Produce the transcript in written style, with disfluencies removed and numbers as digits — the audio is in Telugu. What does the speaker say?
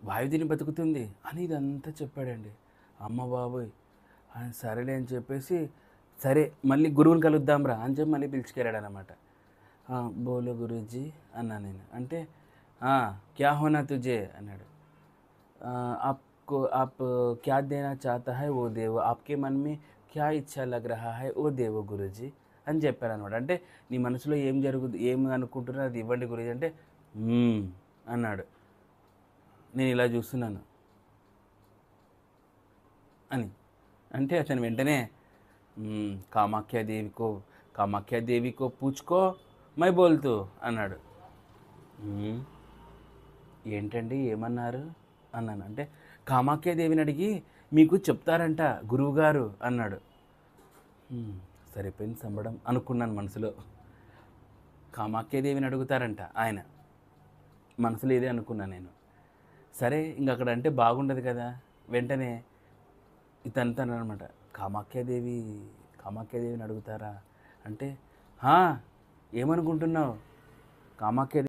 వాయుదిని బతుకుతుంది అని ఇదంతా చెప్పాడండి. అమ్మ బాబోయ్! ఆయన సరేలే అని చెప్పేసి, సరే మళ్ళీ గురువుని కలుద్దాంరా అని చెప్పి మళ్ళీ పిలుచుకెళ్ళాడనమాట. బోలో గురూజీ అన్నా నేను. అంటే క్యా హోనా తుజే అన్నాడు. आपको आप क्या देना चाहता है वो दे वो आपके मन में क्या इच्छा लग रहा है वो दे वो గురూజీ అని చెప్పారనమాట. అంటే నీ మనసులో ఏం అనుకుంటున్నారో అది ఇవ్వండి గురూజీ అంటే, "హ్మ్" అన్నాడు. నేను ఇలా చూస్తున్నాను అని. అంటే అతను వెంటనే కామాఖ్యాదేవికో పూచుకో మై బోల్తూ అన్నాడు. "హ్మ్, ఏంటండి ఏమన్నారు?" అన్నాను. అంటే కామాఖ్యాదేవిని అడిగి మీకు చెప్తారంట గురువుగారు అన్నాడు. "హ్మ్, సరిపోయింది సంబడం" అనుకున్నాను మనసులో. కామాఖ్యాదేవిని అడుగుతారంట ఆయన. మనసులో ఇదే అనుకున్నా నేను. సరే ఇంక అక్కడ అంటే బాగుండదు కదా! వెంటనే ఇతనితో అన్నాడనమాట. కామాఖ్యాదేవి కామాఖ్యాదేవిని అడుగుతారా? అంటే "ఆ! ఏమనుకుంటున్నావు? కామాఖ్యాదేవి